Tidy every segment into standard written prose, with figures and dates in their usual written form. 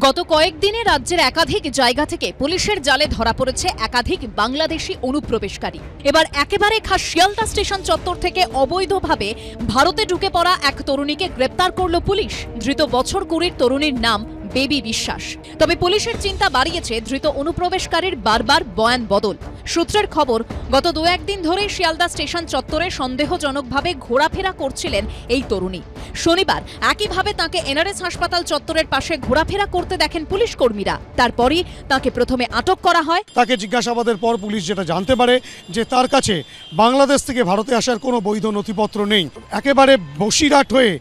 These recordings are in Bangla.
গত কয়েকদিনে রাজ্যের একাধিক জায়গা থেকে পুলিশের জালে ধরা পড়েছে একাধিক বাংলাদেশি অনুপ্রবেশকারী। এবার একেবারে খাস শিয়ালদা স্টেশন চত্বর থেকে অবৈধভাবে ভারতে ঢুকে পড়া এক তরুণীকে গ্রেপ্তার করল পুলিশ। ধৃত বছর 20 তরুণীর নাম বেবি বিশ্বাস। তবে পুলিশের চিন্তা বাড়িয়েছে ধৃত অনুপ্রবেশকারীর বারবার বয়ান বদল। সূত্রের খবর, গত 2-1 দিন ধরে শিয়ালদা স্টেশন চত্বরে সন্দেহজনকভাবে ঘোরাফেরা করছিলেন এই তরুণী। শনিবার একইভাবে তাকে এনআরএস হাসপাতাল চত্বরের পাশে ঘোরাফেরা করতে দেখেন পুলিশ কর্মীরা। তারপরই তাকে প্রথমে আটক করা হয়। তাকে জিজ্ঞাসাবাদের পর পুলিশ যেটা জানতে পারে যে তার কাছে বাংলাদেশ থেকে ভারতে আসার কোনো বৈধ নথিপত্র নেই। একেবারে বসিরহাট হয়ে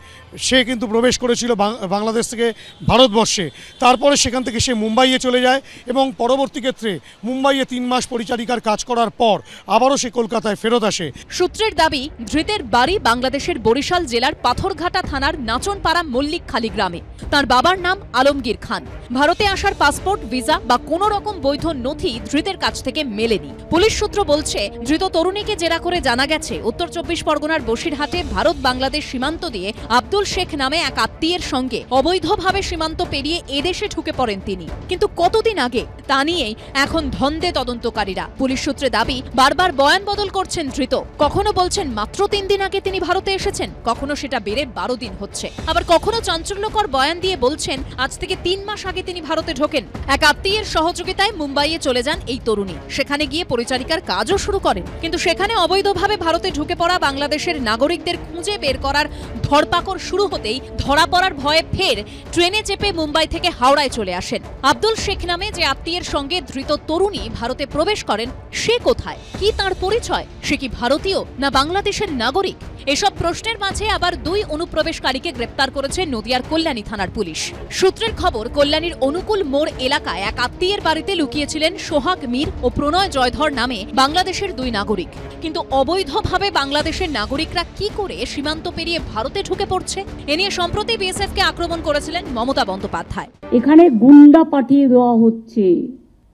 সে কিন্তু প্রবেশ করেছিল বাংলাদেশ থেকে ভারতবর্ষে। তারপরে সেখান থেকে সে মুম্বাইয়ে চলে যায় এবং পরবর্তী ক্ষেত্রে মুম্বাইয়ে 3 মাস পরিচারিকার কাজ করার পর আবারও সে কলকাতায় ফেরত আসে। সূত্রের দাবি, ধৃতের বাড়ি বাংলাদেশের বরিশাল জেলার পাথরঘাটা থানার নাচনপাড়া মল্লিকখালী গ্রামে। তার বাবার নাম আলমগীর খান। ভারতে আসার পাসপোর্ট, ভিসা বা কোনো রকম বৈধ নথি ধৃতের কাছ থেকে মেলেনি। পুলিশ সূত্র বলছে, ধৃত তরুণীকে জেরা করে জানা গেছে উত্তর 24 পরগনার বসিরহাটে ভারত বাংলাদেশ সীমান্ত দিয়ে আব্দুল শেখ নামে এক আত্মীয়ের সঙ্গে অবৈধভাবে সীমান্ত পেরিয়ে এদেশে ঢুকে পড়েন তিনি। কিন্তু কতদিন আগে তা নিয়েই এখন ধন্দে তদন্তকারীরা। পুলিশ সূত্রে দাবি, বারবার বয়ান বদল করছেন ধৃত। কখনো বলছেন মাত্র 3 দিন আগে তিনি ভারতে এসেছেন, কখনো সেটা বেড়ে 12 দিন হচ্ছে। আবার কখনো চাঞ্চল্যকর বয়ান দিয়ে বলছেন আজ থেকে 3 মাস আগে তিনি ভারতে ঢোকেন। এক আত্মীয়ের সহযোগিতায় মুম্বাইয়ে চলে যান এই তরুণী। সেখানে গিয়ে পরিচারিকার কাজও শুরু করেন। কিন্তু সেখানে অবৈধভাবে ভারতে ঢুকে পড়া বাংলাদেশের নাগরিকদের খুঁজে বের করার ধরপাকড় শুরু হতেই ধরা পড়ার ভয়ে ফের ট্রেনে চেপে মুম্বাই থেকে হাওড়ায় চলে আসেন। আব্দুল শেখ নামে যে আত্মীয়ের সঙ্গে ধৃত তরুণী ভারতে প্রবেশ করেন, সে কোথায়, কি তার পরিচয়, সে কি ভারতীয় না বাংলাদেশের নাগরিক? এসব প্রশ্নের মাঝে আবার 2 অনুপ্রবেশকারীকে গ্রেপ্তার করেছে নদিয়ার কল্যাণী থানার পুলিশ। সূত্রের খবর, কল্যাণীর অনুকূল মোড় এলাকায় এক আত্মীয়ের বাড়িতে লুকিয়েছিলেন সোহাগ মীর ও প্রণয় জয়ধর নামে বাংলাদেশের 2 নাগরিক। কিন্তু অবৈধভাবে বাংলাদেশের নাগরিকরা কি করে সীমান্ত পেরিয়ে ভারতে ঢুকে পড়ছে, এ নিয়ে সম্প্রতি বিএসএফকে আক্রমণ করেছিলেন মমতা বন্দ্যোপাধ্যায়। এখানে গুন্ডা পাঠিয়ে দেওয়া হচ্ছে,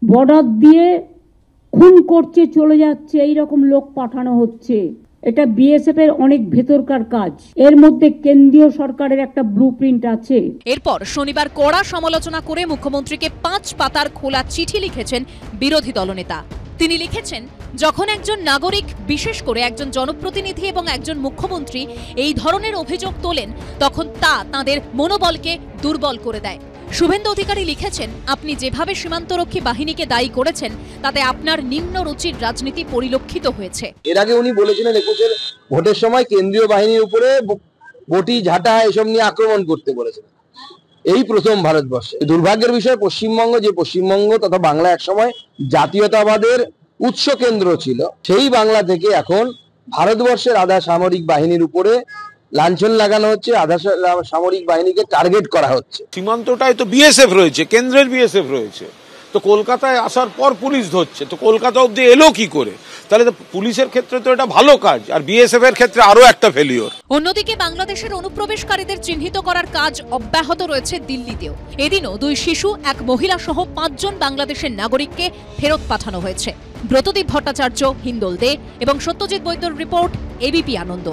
বর্ডার দিয়ে খুন করছে, চলে যাচ্ছে, এইরকম লোক পাঠানো হচ্ছে। এটা বিএসএফ এর অনেক ভেতরকার কাজ। এর মধ্যে কেন্দ্রীয় সরকারের একটা ব্লুপ্রিন্ট আছে। এরপর শনিবার কড়া সমালোচনা করে মুখ্যমন্ত্রীকে 5 পাতার খোলা চিঠি লিখেছেন বিরোধী দলনেতা। তিনি লিখেছেন, যখন একজন নাগরিক, বিশেষ করে একজন জনপ্রতিনিধি এবং একজন মুখ্যমন্ত্রী এই ধরনের অভিযোগ তোলেন, তখন তা তাঁদের মনোবলকে দুর্বল করে দেয়। শুভেন্দু অধিকারী লিখেছেন, আপনি যেভাবে সীমান্তরক্ষী বাহিনীকে দায়ী করেছেন তাতে আপনার নিম্ন রুচির রাজনীতি পরিলক্ষিত হয়েছে। এর আগে উনি বলেছিলেন 21-এর ভোটের সময় কেন্দ্রীয় বাহিনীর উপরে বটি, ঝাঁটা এসব নিয়ে আক্রমণ করতে বলেছিলেন। এই প্রথম ভারতবর্ষে। দুর্ভাগ্যের বিষয়, পশ্চিমবঙ্গ তথা বাংলা একসময় জাতীয়তাবাদের উৎস কেন্দ্র ছিল, সেই বাংলা থেকে এখন ভারতবর্ষের আধা সামরিক বাহিনীর উপরে লাঞ্ছন লাগানো হচ্ছে, আধা সামরিক বাহিনীকে টার্গেট করা হচ্ছে। সীমান্তটায় তো বিএসএফ রয়েছে, কেন্দ্রের বিএসএফ রয়েছে, তো কলকাতায় আসার পর পুলিশ ধরছে, তো কলকাতা অব্দি এলো কি করে? তাহলে তো পুলিশের ক্ষেত্রে তো এটা ভালো কাজ, আর বিএসএফ এর ক্ষেত্রে আরো একটা ফেলিওর। অন্যদিকে বাংলাদেশের অনুপ্রবেশকারীদের চিহ্নিত করার কাজ অব্যাহত রয়েছে দিল্লিতেও। এদিনও 2 শিশু, 1 মহিলা সহ 5 জন বাংলাদেশের নাগরিককে ফেরত পাঠানো হয়েছে। ব্রতদীপ ভট্টাচার্য, হিন্দোল দে এবং সত্যজিৎ বৈদ্যর রিপোর্ট, এবিপি আনন্দ।